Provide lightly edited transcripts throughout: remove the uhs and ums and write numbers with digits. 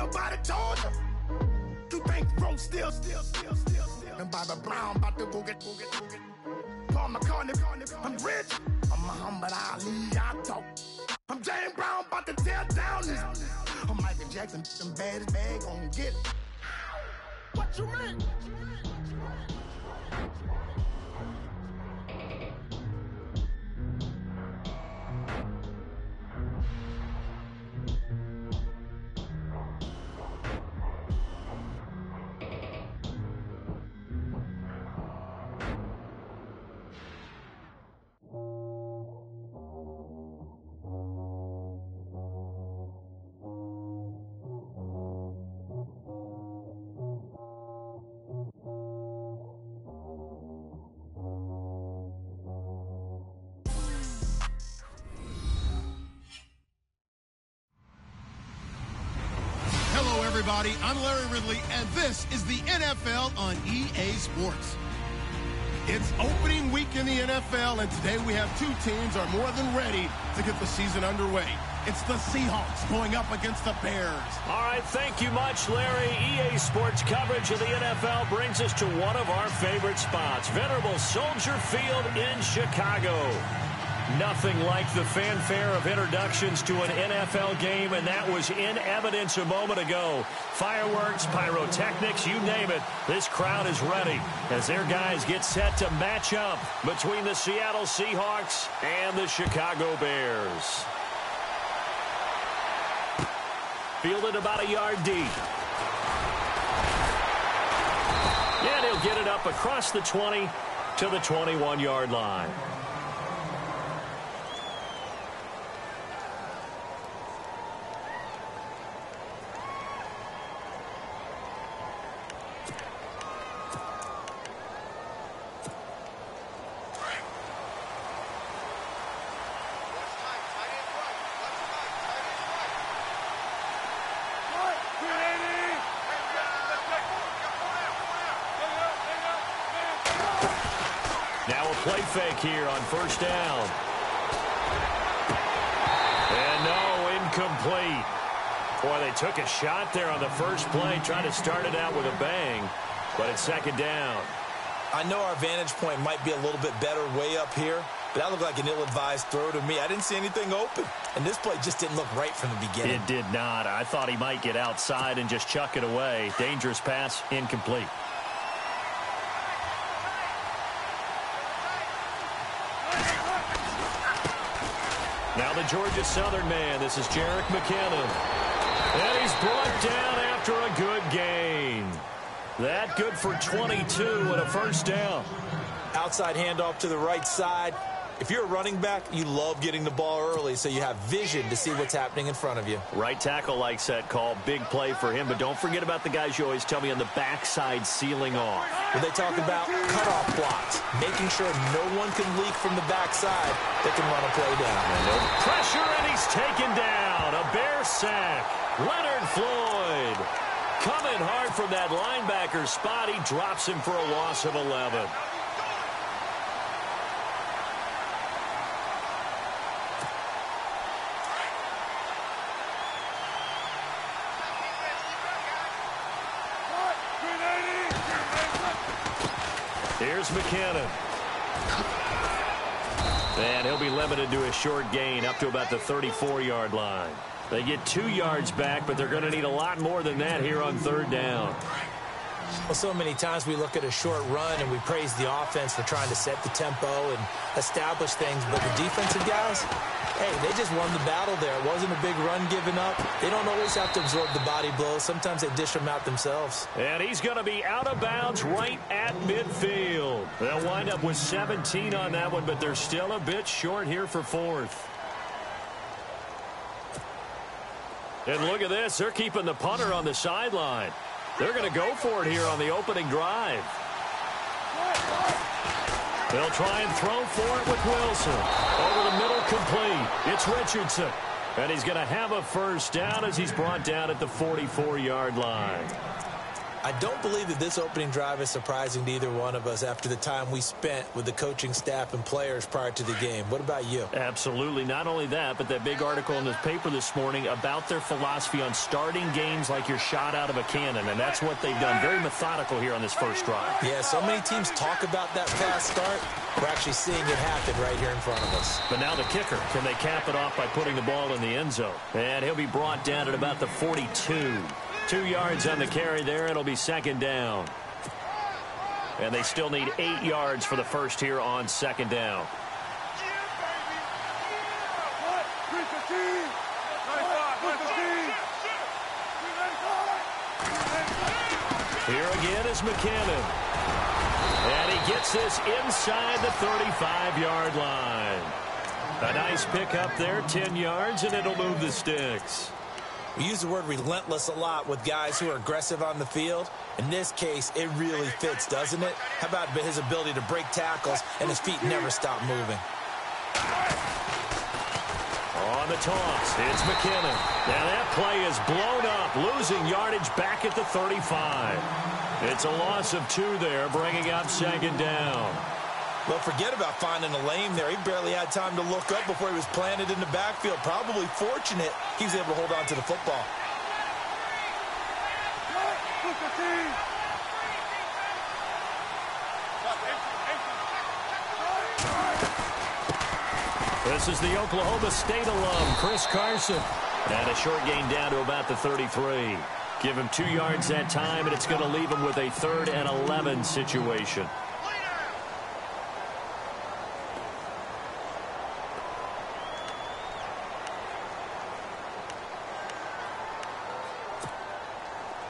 nobody told you. You think roll still. And Bobby Brown about to go get. Paul McCartney, I'm rich. I'm Muhammad Ali, I talk. I'm James Brown about to tear down this. I'm Michael Jackson, some baddest bag gon' get it. What you mean? Everybody, I'm Larry Ridley, and this is the NFL on EA Sports. It's opening week in the NFL, and today we have two teams are more than ready to get the season underway. It's the Seahawks going up against the Bears. All right, thank you much, Larry. EA Sports coverage of the NFL brings us to one of our favorite spots, venerable Soldier Field in Chicago. Nothing like the fanfare of introductions to an NFL game, and that was in evidence a moment ago. Fireworks, pyrotechnics, you name it. This crowd is ready as their guys get set to match up between the Seattle Seahawks and the Chicago Bears. Fielded about a yard deep. And he'll get it up across the 20 to the 21-yard line. Now a play fake here on first down. And no, incomplete. Boy, they took a shot there on the first play, trying to start it out with a bang, but it's second down. I know our vantage point might be a little bit better way up here, but that looked like an ill-advised throw to me. I didn't see anything open, and this play just didn't look right from the beginning. It did not. I thought he might get outside and just chuck it away. Dangerous pass, incomplete. Now the Georgia Southern man. This is Jerick McKinnon. And he's brought down after a good gain. That good for 22 and a first down. Outside handoff to the right side. If you're a running back, you love getting the ball early so you have vision to see what's happening in front of you. Right tackle likes that call. Big play for him. But don't forget about the guys you always tell me on the backside sealing off. When they talk about cutoff blocks, making sure no one can leak from the backside, they can run a play down. No pressure, and he's taken down. A Bear sack. Leonard Floyd coming hard from that linebacker spot. He drops him for a loss of 11. Here's McKinnon. And he'll be limited to a short gain up to about the 34-yard line. They get 2 yards back, but they're going to need a lot more than that here on third down. Well, so many times we look at a short run and we praise the offense for trying to set the tempo and establish things, but the defensive guys, hey, they just won the battle there. It wasn't a big run given up. They don't always have to absorb the body blows. Sometimes they dish them out themselves. And he's going to be out of bounds right at midfield. They'll wind up with 17 on that one, but they're still a bit short here for fourth. And look at this. They're keeping the punter on the sideline. They're going to go for it here on the opening drive. They'll try and throw for it with Wilson. Over the middle, complete. It's Richardson. And he's going to have a first down as he's brought down at the 44-yard line. I don't believe that this opening drive is surprising to either one of us after the time we spent with the coaching staff and players prior to the game. What about you? Absolutely. Not only that, but that big article in the paper this morning about their philosophy on starting games like you're shot out of a cannon, and that's what they've done. Very methodical here on this first drive. Yeah, so many teams talk about that fast start. We're actually seeing it happen right here in front of us. But now the kicker. Can they cap it off by putting the ball in the end zone? And he'll be brought down at about the 42. 2 yards on the carry there. It'll be second down. And they still need 8 yards for the first here on second down. Here again is McKinnon. And he gets this inside the 35-yard line. A nice pickup there, 10 yards, and it'll move the sticks. We use the word relentless a lot with guys who are aggressive on the field. In this case, it really fits, doesn't it? How about his ability to break tackles and his feet never stop moving? On the toss, it's McKinnon. Now that play is blown up, losing yardage back at the 35. It's a loss of 2 there, bringing up second down. Well, forget about finding a lane there. He barely had time to look up before he was planted in the backfield. Probably fortunate he was able to hold on to the football. This is the Oklahoma State alum, Chris Carson. And a short gain down to about the 33. Give him 2 yards that time, and it's going to leave him with a 3rd and 11 situation.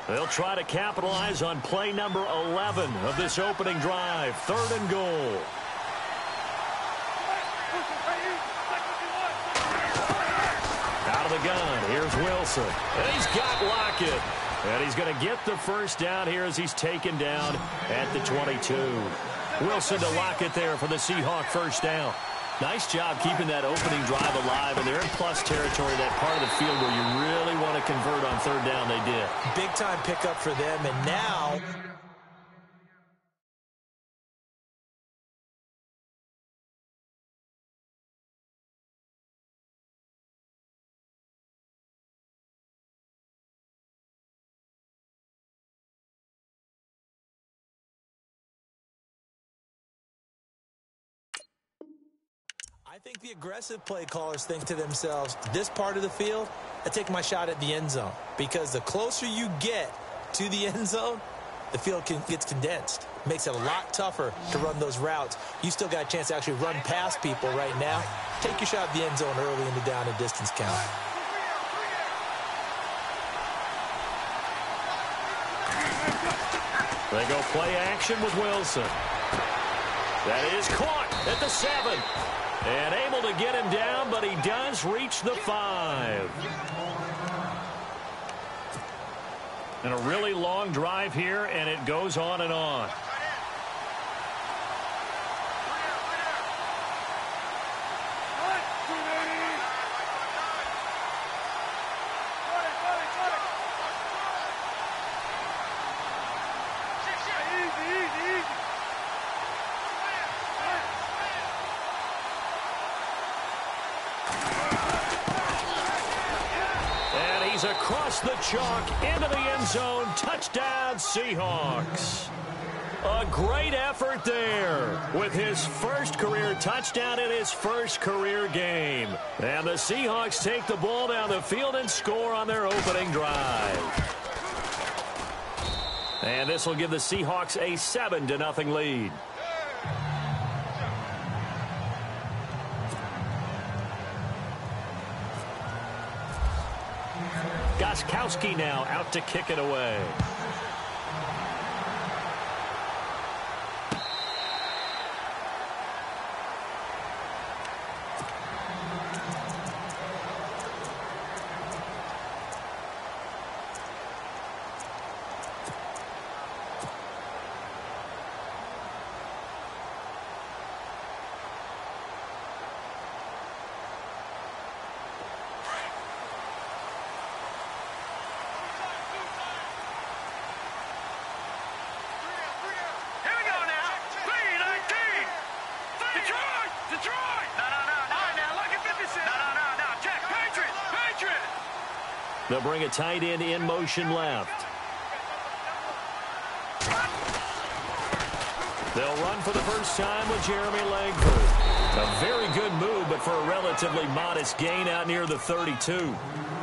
They'll try to capitalize on play number 11 of this opening drive. 3rd and goal. Out of the gun, here's Wilson. And he's got Lockett. And he's going to get the first down here as he's taken down at the 22. Wilson to Lockett there for the Seahawk first down. Nice job keeping that opening drive alive, and they're in plus territory, that part of the field where you really want to convert on 3rd down. They did. Big-time pickup for them, and now I think the aggressive play callers think to themselves, this part of the field, I take my shot at the end zone. Because the closer you get to the end zone, the field gets condensed. Makes it a lot tougher to run those routes. You still got a chance to actually run past people right now. Take your shot at the end zone early in the down and distance count. They go play action with Wilson. That is caught at the 7. And able to get him down, but he does reach the 5. And a really long drive here, and it goes on and on. Across the chalk, into the end zone, touchdown Seahawks. A great effort there with his first career touchdown in his first career game. And the Seahawks take the ball down the field and score on their opening drive. And this will give the Seahawks a 7-0 lead. Gostkowski now out to kick it away. They'll bring a tight end in motion left. They'll run for the first time with Jeremy Langford. A very good move, but for a relatively modest gain out near the 32.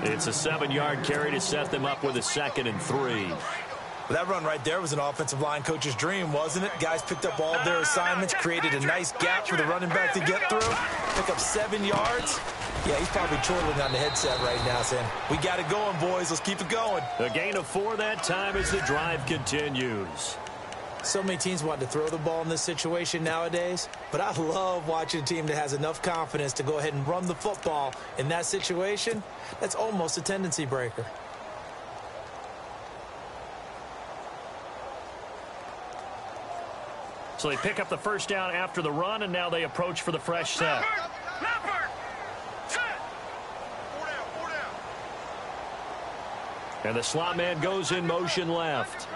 It's a 7-yard carry to set them up with a 2nd and 3. Well, that run right there was an offensive line coach's dream, wasn't it? Guys picked up all of their assignments, created a nice gap for the running back to get through, pick up 7 yards. Yeah, he's probably chortling on the headset right now saying, we got it going, boys. Let's keep it going. A gain of 4 that time as the drive continues. So many teams want to throw the ball in this situation nowadays, but I love watching a team that has enough confidence to go ahead and run the football in that situation. That's almost a tendency breaker. So they pick up the first down after the run, and now they approach for the fresh set. And the slot man goes in motion left.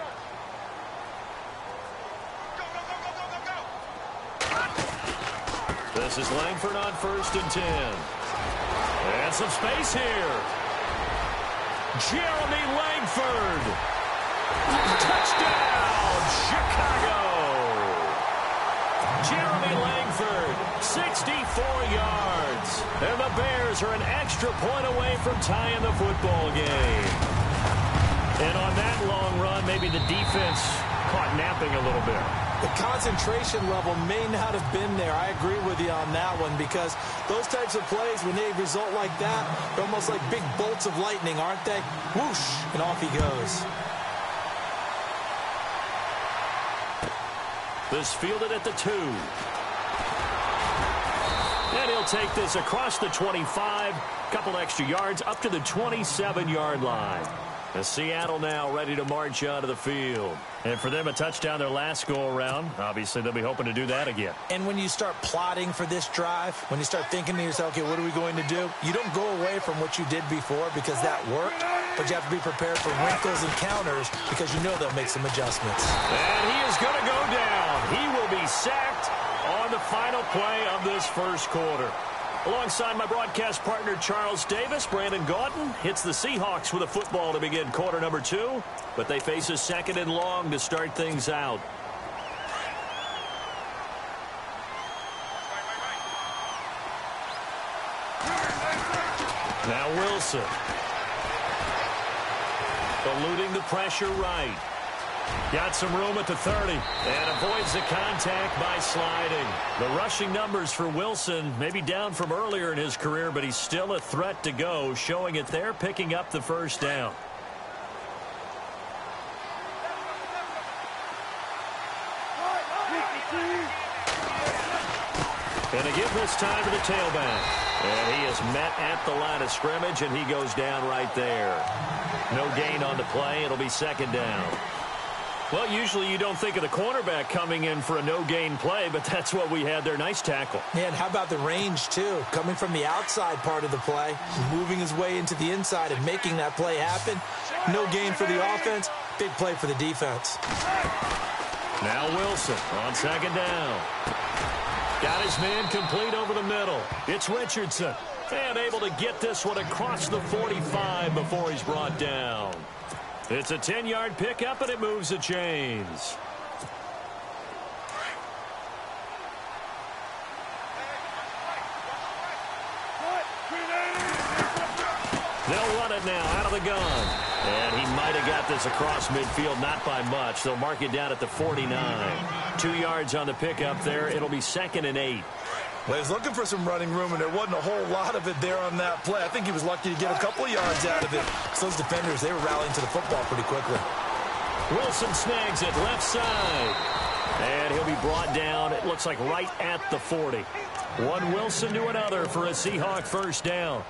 This is Langford on 1st and 10. And some space here. Jeremy Langford. Touchdown, Chicago. Jeremy Langford, 64 yards. And the Bears are an extra point away from tying the football game. And on that long run, maybe the defense caught napping a little bit. The concentration level may not have been there. I agree with you on that one because those types of plays, when they result like that, they're almost like big bolts of lightning, aren't they? Whoosh, and off he goes. This fielded at the 2. And he'll take this across the 25, couple extra yards up to the 27-yard line. And Seattle now ready to march onto the field. And for them, a touchdown their last go-around. Obviously, they'll be hoping to do that again. And when you start plotting for this drive, when you start thinking to yourself, okay, what are we going to do? You don't go away from what you did before because that worked, but you have to be prepared for wrinkles and counters because you know they'll make some adjustments. And he is going to go down. He will be sacked on the final play of this first quarter. Alongside my broadcast partner, Charles Davis, Brandon Gaudin hits the Seahawks with a football to begin quarter number 2, but they face a 2nd and long to start things out. Now Wilson. Eluding the pressure right. Got some room at the 30 and avoids the contact by sliding. The rushing numbers for Wilson maybe down from earlier in his career, but he's still a threat to go, showing it there, picking up the first down. And a give this time to the tailback. And he is met at the line of scrimmage, and he goes down right there. No gain on the play. It'll be 2nd down. Well, usually you don't think of the cornerback coming in for a no-gain play, but that's what we had there. Nice tackle. Yeah, and how about the range, too? Coming from the outside part of the play, moving his way into the inside and making that play happen. No gain for the offense, big play for the defense. Now Wilson on 2nd down. Got his man complete over the middle. It's Richardson. And able to get this one across the 45 before he's brought down. It's a 10-yard pickup, and it moves the chains. They'll run it now out of the gun. And he might have got this across midfield, not by much. They'll mark it down at the 49. 2 yards on the pickup there. It'll be 2nd and 8. Well, he was looking for some running room, and there wasn't a whole lot of it there on that play. I think he was lucky to get a couple of yards out of it. So those defenders, they were rallying to the football pretty quickly. Wilson snags it left side. And he'll be brought down, it looks like right at the 40. One Wilson to another for a Seahawk first down.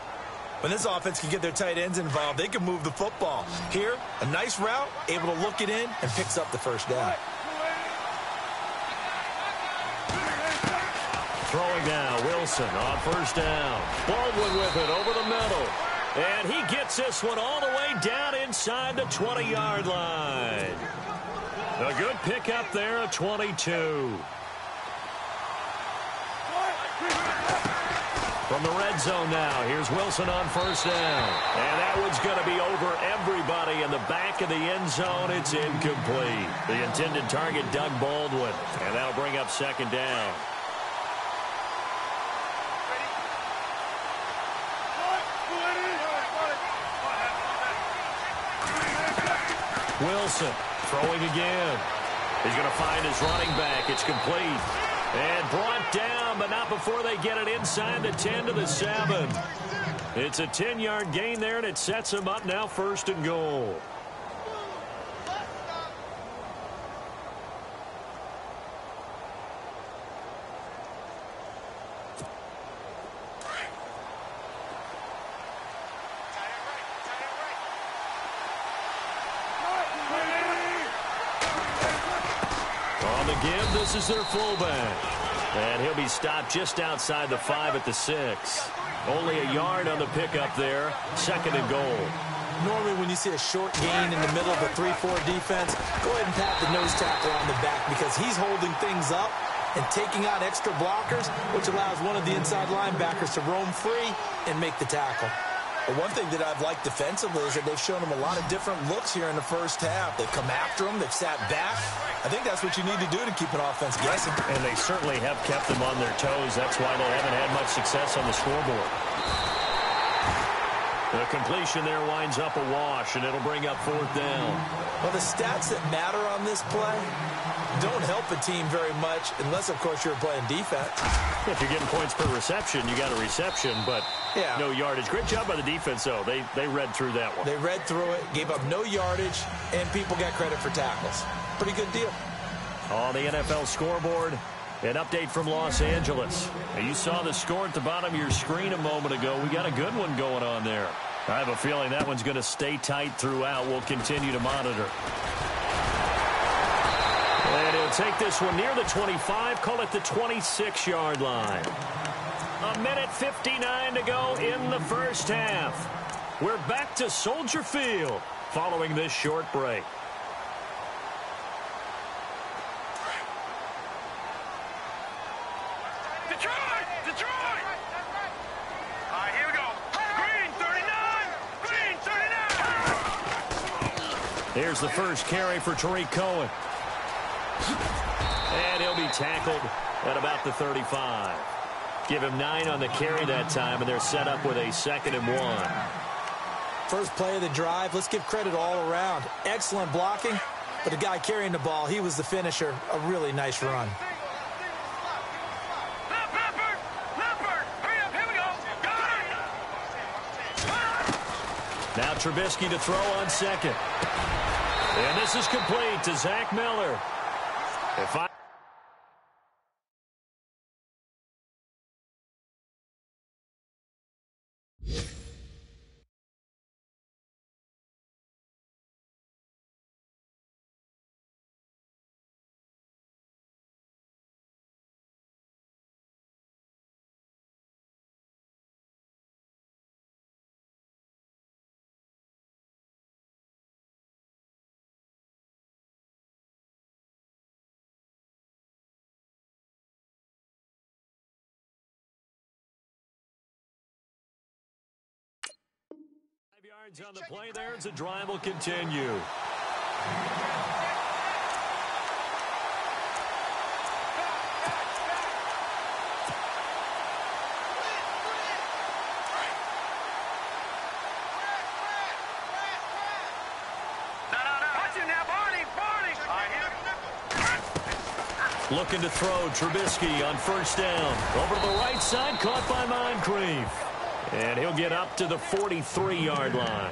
When this offense can get their tight ends involved, they can move the football. Here, a nice route, able to look it in, and picks up the first down. Throwing now, Wilson on first down. Baldwin with it over the middle. And he gets this one all the way down inside the 20-yard line. A good pickup there at 22. From the red zone now, here's Wilson on first down. And that one's going to be over everybody in the back of the end zone. It's incomplete. The intended target, Doug Baldwin. And that'll bring up second down. Wilson throwing again. He's going to find his running back. It's complete. And brought down, but not before they get it inside the 10 to the 7. It's a 10-yard gain there, and it sets him up now first and goal. On the give, this is their fullback. And he'll be stopped just outside the 5 at the 6. Only a yard on the pickup there. Second and goal. Normally when you see a short gain in the middle of a 3-4 defense, go ahead and pat the nose tackle on the back because he's holding things up and taking out extra blockers, which allows one of the inside linebackers to roam free and make the tackle. Well, one thing that I've liked defensively is that they've shown him a lot of different looks here in the first half. They've come after him. They've sat back. I think that's what you need to do to keep an offense guessing. And they certainly have kept them on their toes. That's why they haven't had much success on the scoreboard. The completion there winds up a wash, and it'll bring up fourth down. Well, the stats that matter on this play don't help a team very much unless, of course, you're playing defense. If you're getting points per reception, you got a reception, but no yardage. Great job by the defense, though. They read through that one. They read through it, gave up no yardage, and people got credit for tackles. Pretty good deal. On the NFL scoreboard, an update from Los Angeles. You saw the score at the bottom of your screen a moment ago. We got a good one going on there. I have a feeling that one's going to stay tight throughout. We'll continue to monitor. And he'll take this one near the 25, call it the 26-yard line. A minute 59 to go in the first half. We're back to Soldier Field following this short break. Here's the first carry for Tariq Cohen. And he'll be tackled at about the 35. Give him 9 on the carry that time, and they're set up with a 2nd and 1. First play of the drive, let's give credit all around. Excellent blocking, but the guy carrying the ball, he was the finisher. A really nice run. Now Trubisky to throw on second. And this is complete to Zach Miller. Yards on the play there as the drive will continue. Looking to throw Trubisky on first down. Over to the right side, caught by Moncrief. And he'll get up to the 43-yard line.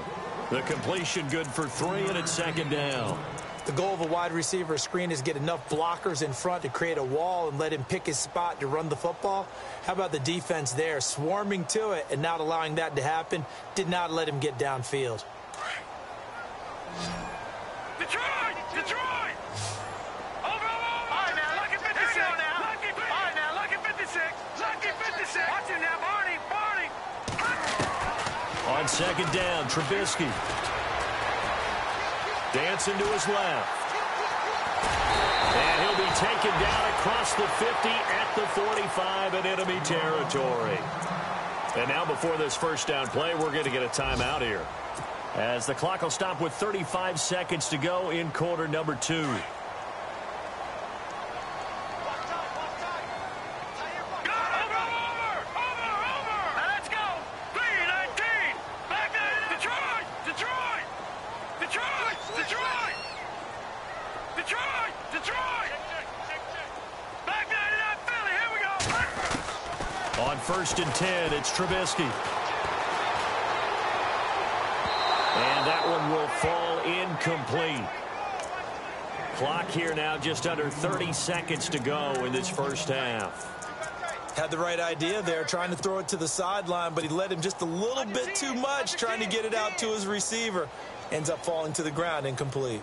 The completion good for 3, and it's 2nd down. The goal of a wide receiver screen is get enough blockers in front to create a wall and let him pick his spot to run the football. How about the defense there? Swarming to it and not allowing that to happen. Did not let him get downfield. Detroit! Over! All right, now, lucky 56 now. All right, now, lucky 56. Lucky 56. Watch it now, Barney. On 2nd down, Trubisky. Dancing to his left. And he'll be taken down across the 50 at the 45 in enemy territory. And now before this first down play, we're going to get a timeout here, as the clock will stop with 35 seconds to go in quarter number 2. On 1st and 10, it's Trubisky. And that one will fall incomplete. Clock here now just under 30 seconds to go in this first half. Had the right idea there, trying to throw it to the sideline, but he led him just a little bit too much, trying to get it out to his receiver. Ends up falling to the ground, incomplete.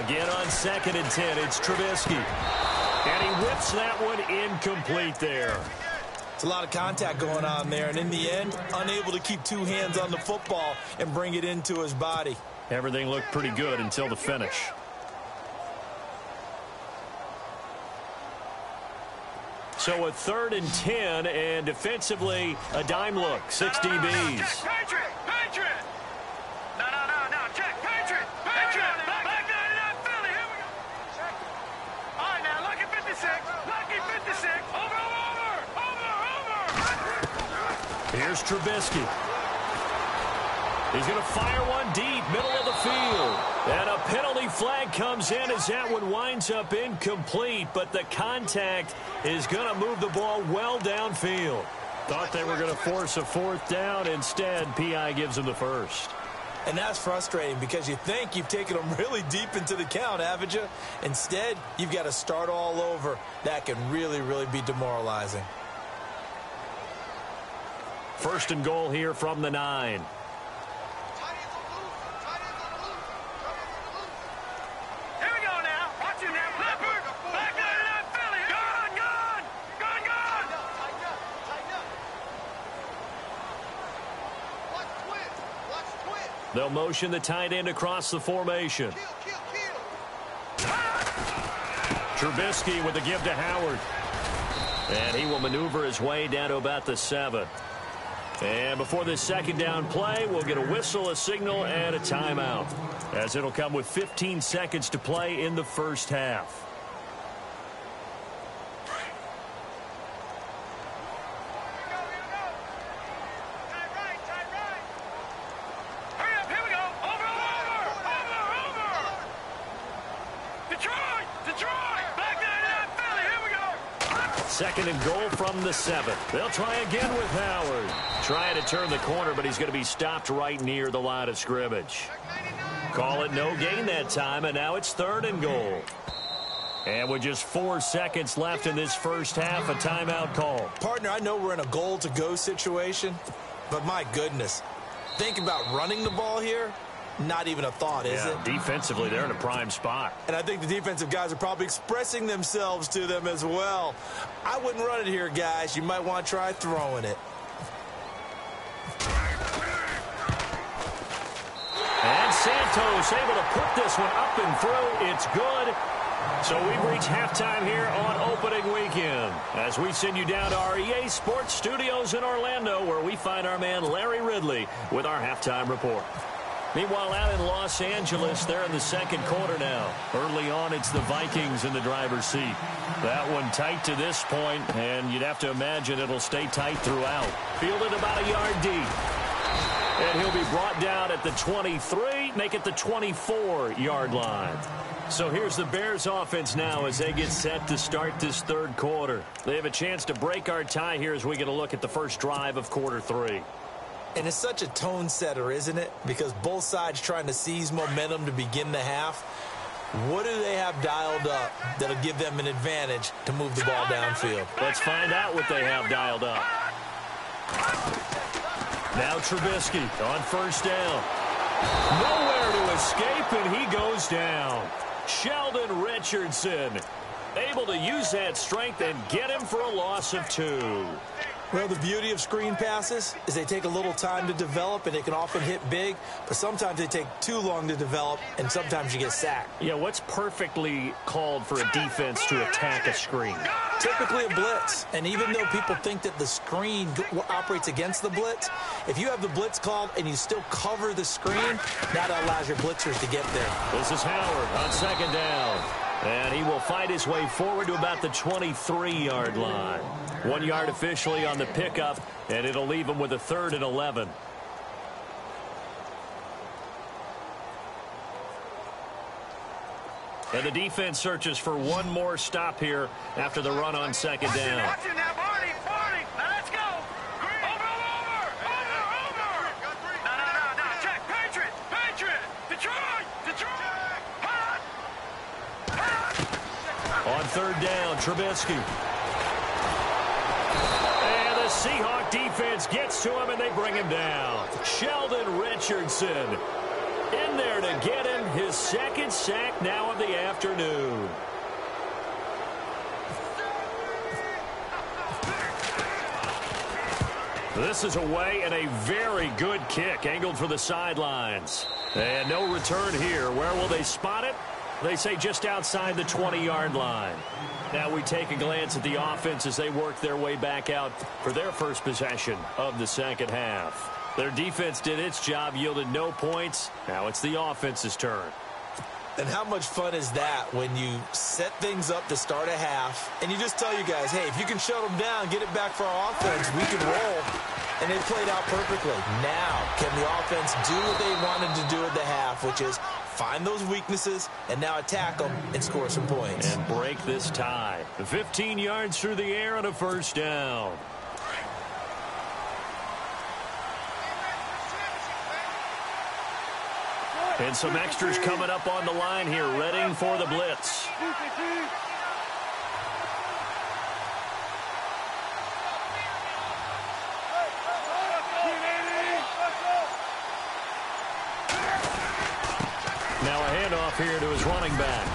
Again on 2nd and 10, it's Trubisky. And he whips that one incomplete there. It's a lot of contact going on there, and in the end, unable to keep two hands on the football and bring it into his body. Everything looked pretty good until the finish. So a 3rd and 10, and defensively, a dime look, 6 DBs. Here's Trubisky. He's going to fire one deep, middle of the field. And a penalty flag comes in as that one winds up incomplete, but the contact is going to move the ball well downfield. Thought they were going to force a 4th down. Instead, PI gives them the first. And that's frustrating because you think you've taken them really deep into the count, haven't you? Instead, you've got to start all over. That can really, really be demoralizing. 1st and goal here from the 9. They'll motion the tight end across the formation. Trubisky with a give to Howard. And he will maneuver his way down to about the 7. And before this 2nd down play, we'll get a whistle, a signal, and a timeout, as it'll come with 15 seconds to play in the first half. Second and goal from the 7. They'll try again with Howard. Trying to turn the corner, but he's going to be stopped right near the line of scrimmage. Call it no gain that time, and now it's 3rd and goal. And with just 4 seconds left in this first half, a timeout call. Partner, I know we're in a goal-to-go situation, but my goodness, think about running the ball here. Not even a thought, is it? Defensively, they're in a prime spot. And I think the defensive guys are probably expressing themselves to them as well. I wouldn't run it here, guys. You might want to try throwing it. And Santos able to put this one up and through. It's good. So we've reached halftime here on opening weekend, as we send you down to our EA Sports Studios in Orlando, where we find our man Larry Ridley with our halftime report. Meanwhile, out in Los Angeles, they're in the 2nd quarter now. Early on, it's the Vikings in the driver's seat. That one tight to this point, and you'd have to imagine it'll stay tight throughout. Fielded about a yard deep. And he'll be brought down at the 23, make it the 24-yard line. So here's the Bears offense now as they get set to start this 3rd quarter. They have a chance to break our tie here as we get a look at the first drive of quarter 3. And it's such a tone setter, isn't it? Because both sides trying to seize momentum to begin the half. What do they have dialed up that'll give them an advantage to move the ball downfield? Let's find out what they have dialed up. Now Trubisky on 1st down. Nowhere to escape, and he goes down. Sheldon Richardson able to use that strength and get him for a loss of 2. Well, the beauty of screen passes is they take a little time to develop, and they can often hit big, but sometimes they take too long to develop, and sometimes you get sacked. Yeah, what's perfectly called for a defense to attack a screen? Typically a blitz, and even though people think that the screen operates against the blitz, if you have the blitz called and you still cover the screen, that allows your blitzers to get there. This is Howard on second down. And he will fight his way forward to about the 23-yard line. 1 yard officially on the pickup, and it'll leave him with a 3rd and 11. And the defense searches for one more stop here after the run on second down. Watch it now, Barney. Now let's go. Over. No. Check. Patriot. Detroit. On third down, Trubisky. And the Seahawk defense gets to him, and they bring him down. Sheldon Richardson in there to get him his 2nd sack now of the afternoon. This is away, and a very good kick angled for the sidelines. And no return here. Where will they spot it? They say just outside the 20-yard line. Now we take a glance at the offense as they work their way back out for their first possession of the second half. Their defense did its job, yielded no points. Now it's the offense's turn. And how much fun is that when you set things up to start a half, and you just tell you guys, hey, if you can shut them down, get it back for our offense, we can roll. And they played out perfectly. Now, can the offense do what they wanted to do at the half, which is find those weaknesses and now attack them and score some points. And break this tie. 15 yards through the air on a first down. And some extras coming up on the line here, readying for the blitz. Now a handoff here to his running back.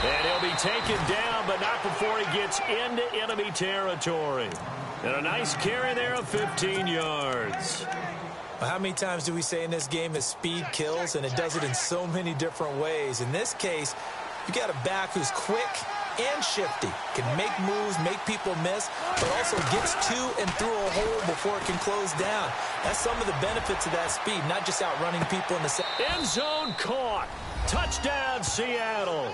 And he'll be taken down, but not before he gets into enemy territory. And a nice carry there of 15 yards. How many times do we say in this game that speed kills, and it does it in so many different ways? In this case, you got a back who's quick and shifty, can make moves, make people miss, but also gets to and through a hole before it can close down. That's some of the benefits of that speed, not just outrunning people in the end zone caught. Touchdown, Seattle.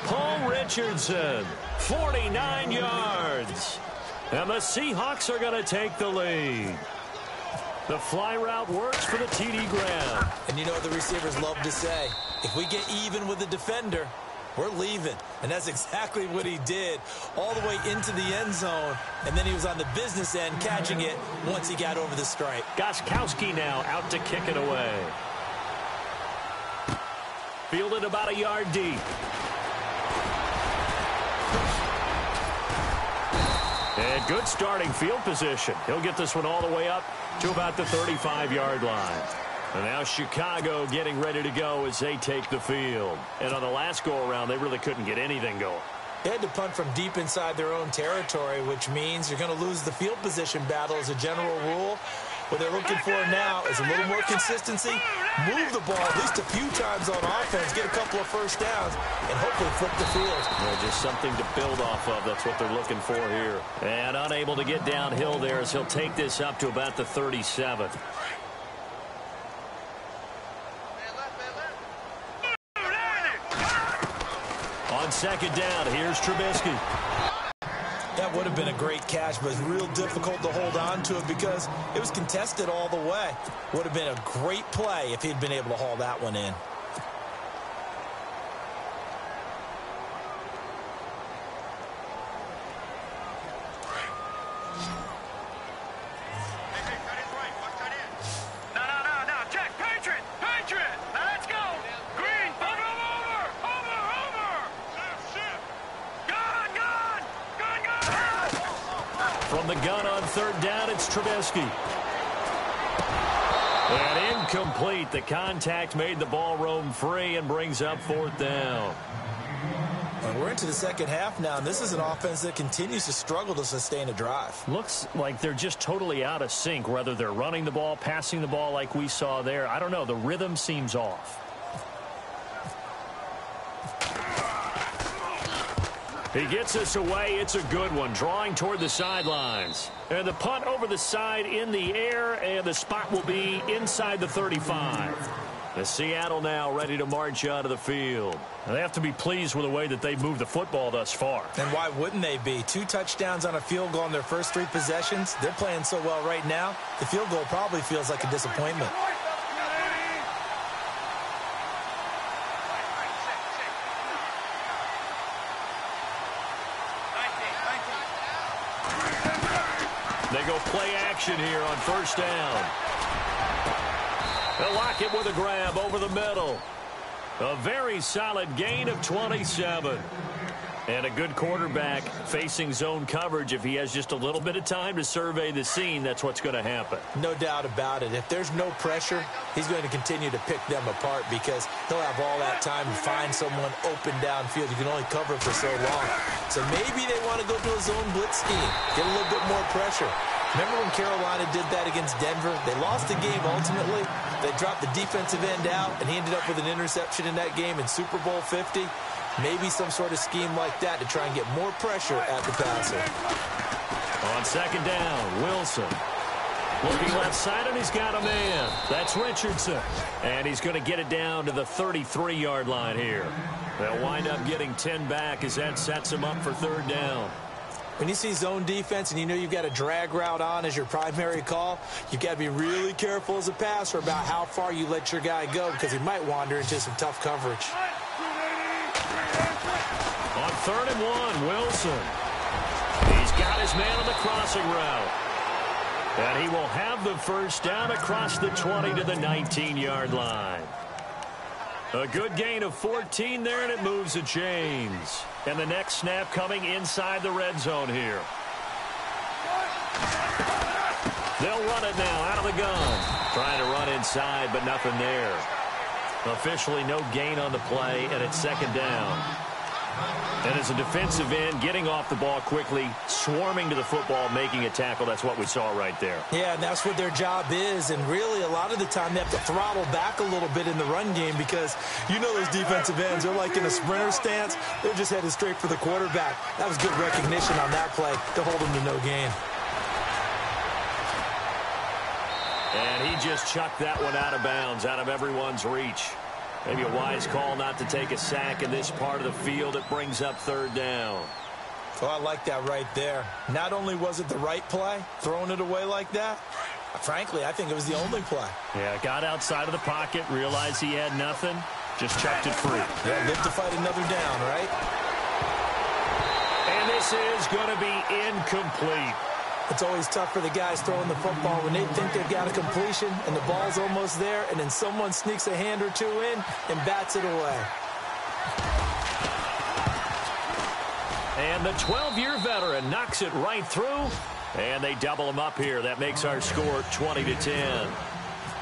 Paul Richardson, 49 yards. And the Seahawks are going to take the lead. The fly route works for the TD grab. And you know what the receivers love to say? If we get even with the defender, we're leaving. And that's exactly what he did, all the way into the end zone. And then he was on the business end catching it once he got over the stripe. Gostkowski now out to kick it away. Fielded about a yard deep. And good starting field position. He'll get this one all the way up to about the 35-yard line. And now Chicago getting ready to go as they take the field. And on the last go-around, they really couldn't get anything going. They had to punt from deep inside their own territory, which means you're going to lose the field position battle as a general rule. What they're looking for now is a little more consistency, move the ball at least a few times on offense, get a couple of first downs, and hopefully flip the field. Well, just something to build off of. That's what they're looking for here. And unable to get downhill there as he'll take this up to about the 37. On second down, here's Trubisky. That would have been a great catch, but it's real difficult to hold on to it because it was contested all the way. Would have been a great play if he'd been able to haul that one in. From the gun on third down, it's Trubisky. And incomplete. The contact made the ball roam free and brings up 4th down. And we're into the second half now, and this is an offense that continues to struggle to sustain a drive. Looks like they're just totally out of sync, whether they're running the ball, passing the ball like we saw there. I don't know. The rhythm seems off. He gets us away. It's a good one. Drawing toward the sidelines. And the punt over the side in the air, and the spot will be inside the 35. The Seattle now ready to march out of the field. They have to be pleased with the way that they've moved the football thus far. And why wouldn't they be? 2 touchdowns on a field goal in their first 3 possessions. They're playing so well right now, the field goal probably feels like a disappointment. They go play action here on 1st down. They'll lock it with a grab over the middle. A very solid gain of 27. And a good quarterback facing zone coverage. If he has just a little bit of time to survey the scene, that's what's going to happen. No doubt about it. If there's no pressure, he's going to continue to pick them apart because he'll have all that time to find someone open downfield. You can only cover for so long. So maybe they want to go to a zone blitz scheme, get a little bit more pressure. Remember when Carolina did that against Denver? They lost the game ultimately. They dropped the defensive end out, and he ended up with an interception in that game in Super Bowl 50. Maybe some sort of scheme like that to try and get more pressure at the passer. On 2nd down, Wilson. Looking left side, and he's got a man. That's Richardson. And he's going to get it down to the 33-yard line here. They'll wind up getting 10 back as that sets him up for 3rd down. When you see zone defense and you know you've got a drag route on as your primary call, you've got to be really careful as a passer about how far you let your guy go because he might wander into some tough coverage. On 3rd and 1, Wilson. He's got his man on the crossing route. And he will have the 1st down across the 20 to the 19-yard line. A good gain of 14 there, and it moves the chains. And the next snap coming inside the red zone here. They'll run it now out of the gun. Trying to run inside, but nothing there. Officially no gain on the play, and it's 2nd down. And as a defensive end, getting off the ball quickly, swarming to the football, making a tackle, that's what we saw right there. Yeah, and that's what their job is. And really, a lot of the time, they have to throttle back a little bit in the run game because you know those defensive ends, they're like in a sprinter stance. They're just headed straight for the quarterback. That was good recognition on that play to hold him to no gain. And he just chucked that one out of bounds, out of everyone's reach. Maybe a wise call not to take a sack in this part of the field. It brings up 3rd down. Oh, I like that right there. Not only was it the right play, throwing it away like that, frankly, I think it was the only play. Yeah, got outside of the pocket, realized he had nothing, just chucked it free. Yeah, live to fight another down, right? And this is going to be incomplete. It's always tough for the guys throwing the football when they think they've got a completion and the ball's almost there, and then someone sneaks a hand or two in and bats it away. And the 12-year veteran knocks it right through, and they double him up here. That makes our score 20-10.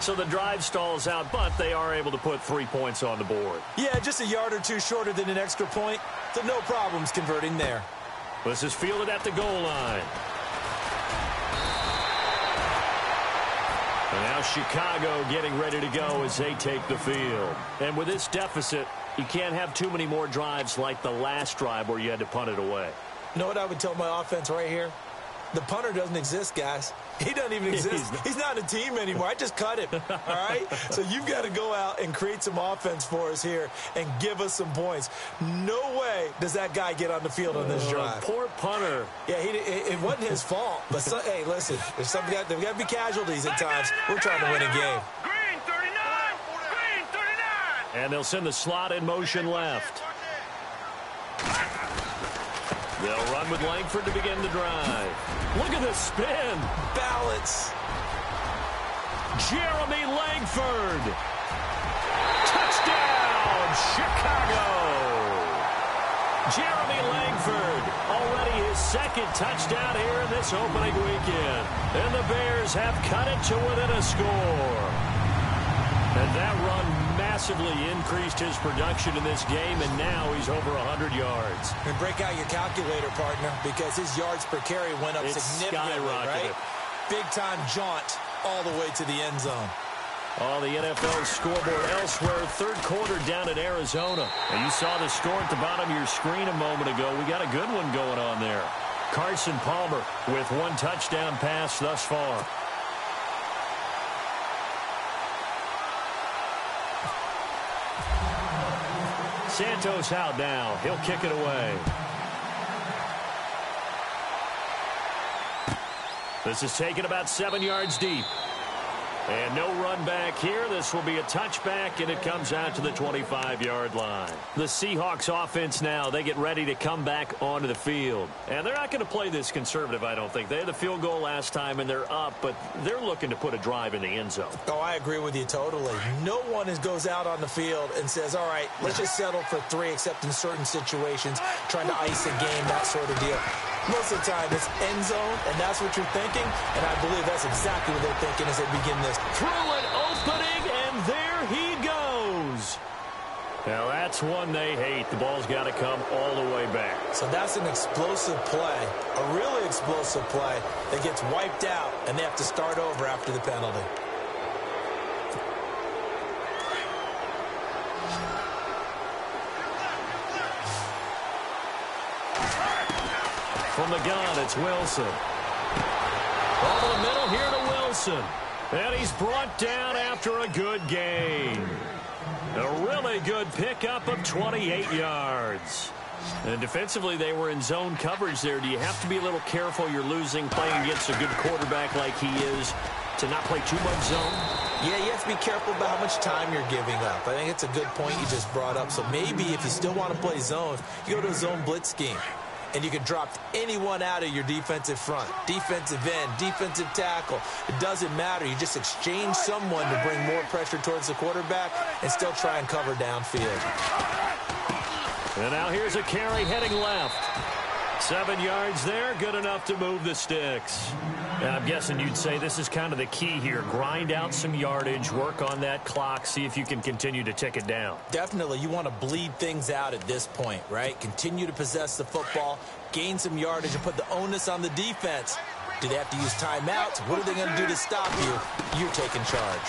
So the drive stalls out, but they are able to put 3 points on the board. Yeah, just a yard or two shorter than an extra point, so no problems converting there. This is fielded at the goal line. And now Chicago getting ready to go as they take the field. And with this deficit, you can't have too many more drives like the last drive where you had to punt it away. You know what I would tell my offense right here? The punter doesn't exist, guys. He doesn't even exist. He's not a team anymore. I just cut him, all right? So you've got to go out and create some offense for us here and give us some points. No way does that guy get on the field on this drive. Poor punter. Yeah, it wasn't his fault. But, hey, listen, there's got to be casualties at times. We're trying to win a game. Green 39! Green 39! And they'll send the slot in motion left. They'll run with Langford to begin the drive. Look at the spin. Balance. Jeremy Langford. Touchdown, Chicago. Jeremy Langford, already his 2nd touchdown here in this opening weekend. And the Bears have cut it to within a score. And that run massively increased his production in this game, and now he's over 100 yards. And break out your calculator, partner, because his yards per carry went up significantly, right? Big-time jaunt all the way to the end zone. On the NFL scoreboard elsewhere, third quarter down in Arizona. And you saw the score at the bottom of your screen a moment ago. We got a good one going on there. Carson Palmer with one touchdown pass thus far. Santos out now. He'll kick it away. This is taken about 7 yards deep. And no run back here. This will be a touchback, and it comes out to the 25-yard line. The Seahawks offense now, they get ready to come back onto the field. And they're not going to play this conservative, I don't think. They had the field goal last time, and they're up, but they're looking to put a drive in the end zone. Oh, I agree with you totally. No one goes out on the field and says, all right, let's just settle for 3, except in certain situations, trying to ice a game, that sort of deal. Most of the time, it's end zone, and that's what you're thinking, and I believe that's exactly what they're thinking as they begin this. Through an opening, and there he goes. Now, that's one they hate. The ball's got to come all the way back. So that's an explosive play, a really explosive play that gets wiped out, and they have to start over after the penalty. From the gun, it's Wilson. Over the middle here to Wilson. And he's brought down after a good gain. A really good pickup of 28 yards. And defensively, they were in zone coverage there. Do you have to be a little careful? You're losing playing against a good quarterback like he is to not play too much zone? Yeah, you have to be careful about how much time you're giving up. I think it's a good point you just brought up. So maybe if you still want to play zone, you go to a zone blitz scheme. And you can drop anyone out of your defensive front, defensive end, defensive tackle. It doesn't matter. You just exchange someone to bring more pressure towards the quarterback and still try and cover downfield. And now here's a carry heading left. 7 yards there, good enough to move the sticks. Now, I'm guessing you'd say this is kind of the key here. Grind out some yardage, work on that clock, see if you can continue to tick it down. Definitely. You want to bleed things out at this point, right? Continue to possess the football, gain some yardage, and put the onus on the defense. Do they have to use timeouts? What are they going to do to stop you? You're taking charge.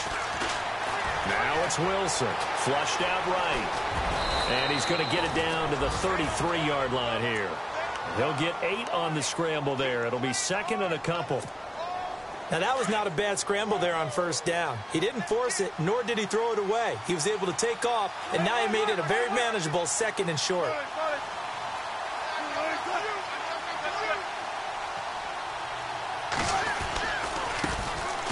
Now it's Wilson, flushed out right. And he's going to get it down to the 33-yard line here. He'll get 8 on the scramble there. It'll be second and a couple. Now, that was not a bad scramble there on first down. He didn't force it, nor did he throw it away. He was able to take off, and now he made it a very manageable second and short.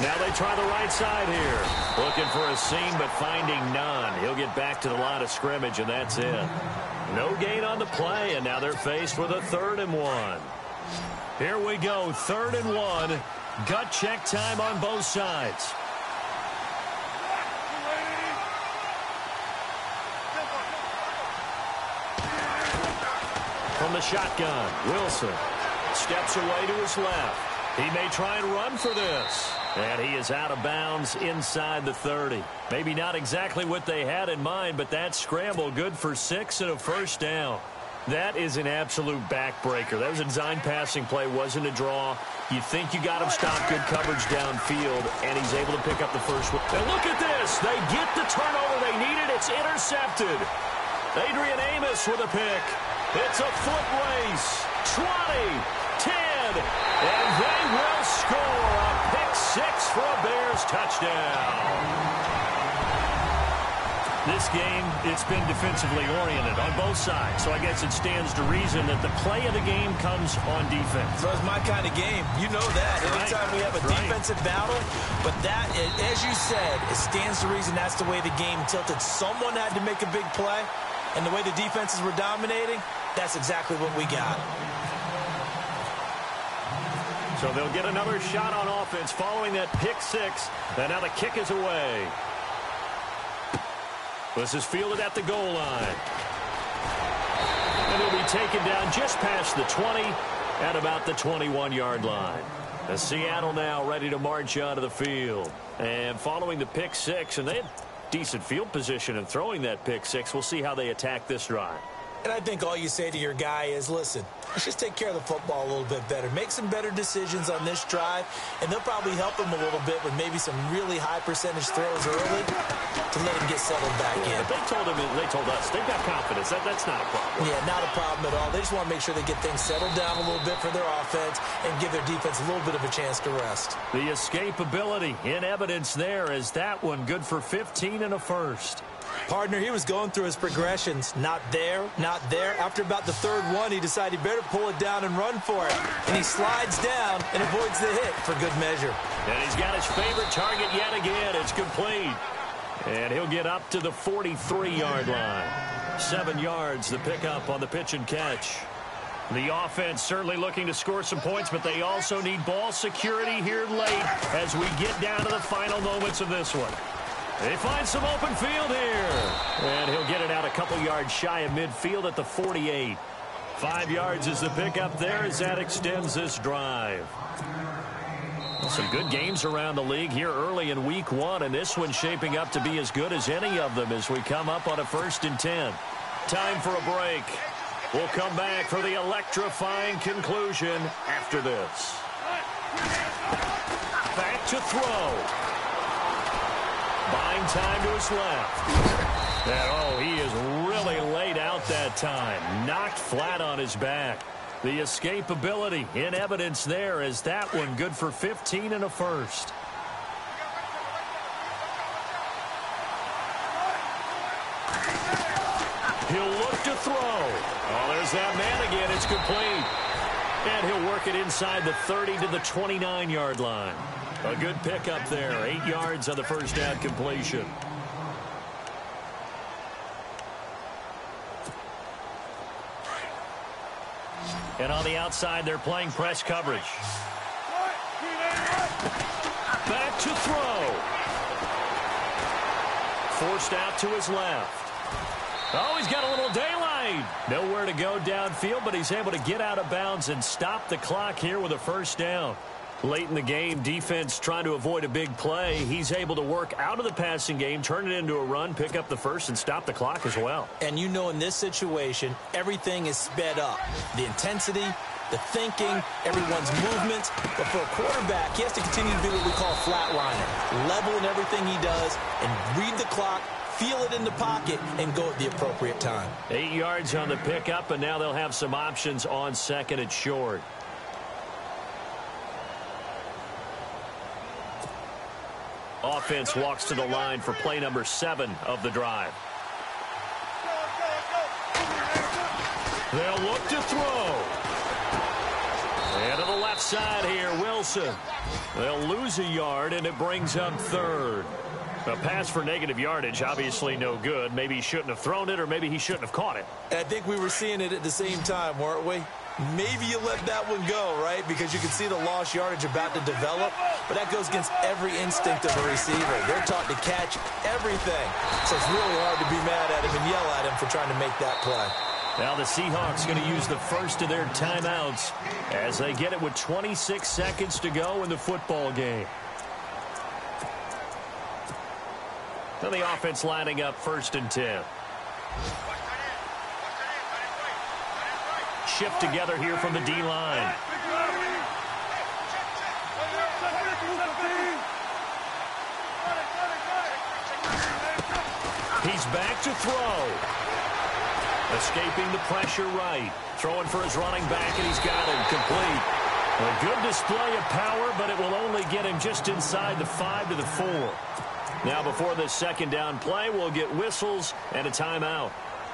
Now they try the right side here. Looking for a seam, but finding none. He'll get back to the line of scrimmage, and that's it. No gain on the play, and now they're faced with a 3rd and 1. Here we go, 3rd and 1. Gut check time on both sides. From the shotgun, Wilson steps away to his left. He may try and run for this. And he is out of bounds inside the 30. Maybe not exactly what they had in mind, but that scramble good for 6 and a first down. That is an absolute backbreaker. That was a design passing play, wasn't a draw. You think you got him stopped, good coverage downfield, and he's able to pick up the first one. And look at this. They get the turnover they needed. It's intercepted. Adrian Amos with a pick. It's a foot race. 20, 10, and they will score a pick 6 for a Bears touchdown. This game, it's been defensively oriented on both sides, so I guess it stands to reason that the play of the game comes on defense. So it's my kind of game. You know that. Anytime we have a defensive battle, but that, as you said, it stands to reason that's the way the game tilted. Someone had to make a big play, and the way the defenses were dominating, that's exactly what we got. So they'll get another shot on offense following that pick 6, and now the kick is away. This is fielded at the goal line. And he'll be taken down just past the 20 at about the 21-yard line. As Seattle now ready to march onto the field. And following the pick 6, and they had decent field position and throwing that pick six. We'll see how they attack this drive. And I think all you say to your guy is, listen, let's just take care of the football a little bit better. Make some better decisions on this drive, and they'll probably help him a little bit with maybe some really high percentage throws early to let him get settled back in. But they told us, they've got confidence. That's not a problem. Yeah, not a problem at all. They just want to make sure they get things settled down a little bit for their offense and give their defense a little bit of a chance to rest. The escapability in evidence there is that one good for 15 and a first. Partner, he was going through his progressions. Not there, not there. After about the third one, he decided he better pull it down and run for it. And he slides down and avoids the hit for good measure. And he's got his favorite target yet again. It's complete. And he'll get up to the 43-yard line. 7 yards, the pickup on the pitch and catch. The offense certainly looking to score some points, but they also need ball security here late as we get down to the final moments of this one. They find some open field here. And he'll get it out a couple yards shy of midfield at the 48. 5 yards is the pickup there as that extends this drive. Well, some good games around the league here early in week 1, and this one's shaping up to be as good as any of them as we come up on a 1st and 10. Time for a break. We'll come back for the electrifying conclusion after this. Back to throw. Buying time to his left. And, he is really laid out that time. Knocked flat on his back. The escapability in evidence there is that one good for 15 and a first. He'll look to throw. Oh, there's that man again. It's complete. And he'll work it inside the 30 to the 29-yard line. A good pickup there. 8 yards on the first down completion. And on the outside, they're playing press coverage. Back to throw. Forced out to his left. Oh, he's got a little daylight. Nowhere to go downfield, but he's able to get out of bounds and stop the clock here with a first down. Late in the game, defense trying to avoid a big play. He's able to work out of the passing game, turn it into a run, pick up the first, and stop the clock as well. And you know in this situation, everything is sped up. The intensity, the thinking, everyone's movements. But for a quarterback, he has to continue to be what we call a flatliner. Level in everything he does and read the clock, feel it in the pocket, and go at the appropriate time. 8 yards on the pickup, and now they'll have some options on second and short. Offense walks to the line for play number 7 of the drive. They'll look to throw. And to the left side here, Wilson. They'll lose a yard, and it brings up third. A pass for negative yardage, obviously no good. Maybe he shouldn't have thrown it, or maybe he shouldn't have caught it. I think we were seeing it at the same time, weren't we? Maybe you let that one go, right? Because you can see the lost yardage about to develop. But that goes against every instinct of a receiver. They're taught to catch everything. So it's really hard to be mad at him and yell at him for trying to make that play. Now the Seahawks going to use the first of their timeouts as they get it with 26 seconds to go in the football game. Now the offense lining up 1st and 10. Shift together here from the D-line. He's back to throw. Escaping the pressure right. Throwing for his running back, and he's got him complete. A good display of power, but it will only get him just inside the 5 to the 4. Now before this second down play, we'll get whistles and a timeout,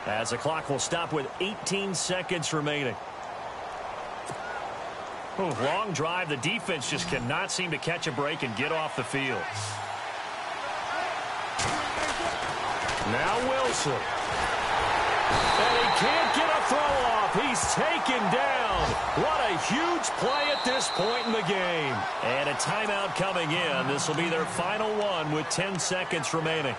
as the clock will stop with 18 seconds remaining. Long drive. The defense just cannot seem to catch a break and get off the field. Now Wilson. And he can't get a throw off. He's taken down. What a huge play at this point in the game. And a timeout coming in. This will be their final one with 10 seconds remaining.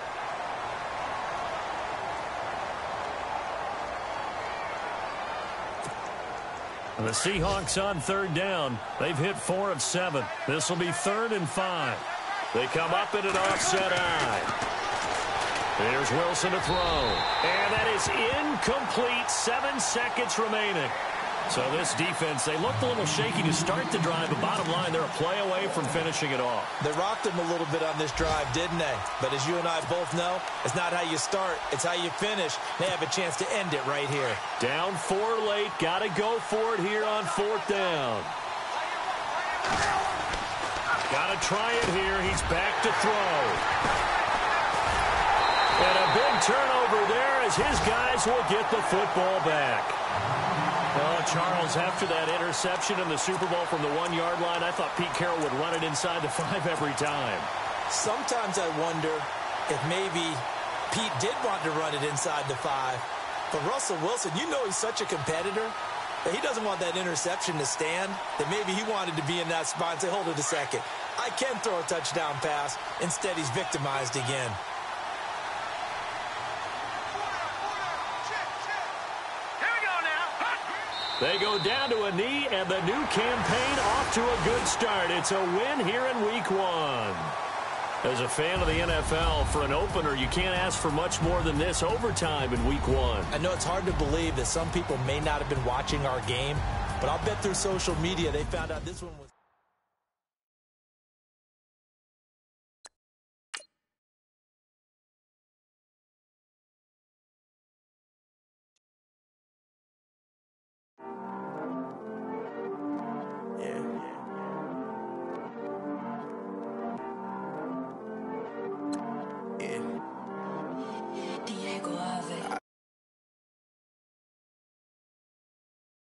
The Seahawks on 3rd down. They've hit 4 of 7. This will be 3rd and 5. They come up in an offset eye. Here's Wilson to throw. And that is incomplete. 7 seconds remaining. So this defense, they looked a little shaky to start the drive, but bottom line, they're a play away from finishing it off. They rocked him a little bit on this drive, didn't they? But as you and I both know, it's not how you start, it's how you finish. They have a chance to end it right here. Down 4 late, got to go for it here on 4th down. Got to try it here. He's back to throw. And a big turnover there as his guys will get the football back. Well, Charles, after that interception in the Super Bowl from the 1-yard line, I thought Pete Carroll would run it inside the 5 every time. Sometimes I wonder if maybe Pete did want to run it inside the 5. But Russell Wilson, you know he's such a competitor that he doesn't want that interception to stand, that maybe he wanted to be in that spot and say, hold it a second, I can throw a touchdown pass. Instead, he's victimized again. They go down to a knee, and the new campaign off to a good start. It's a win here in Week 1. As a fan of the NFL, for an opener, you can't ask for much more than this overtime in Week 1. I know it's hard to believe that some people may not have been watching our game, but I'll bet through social media they found out this one was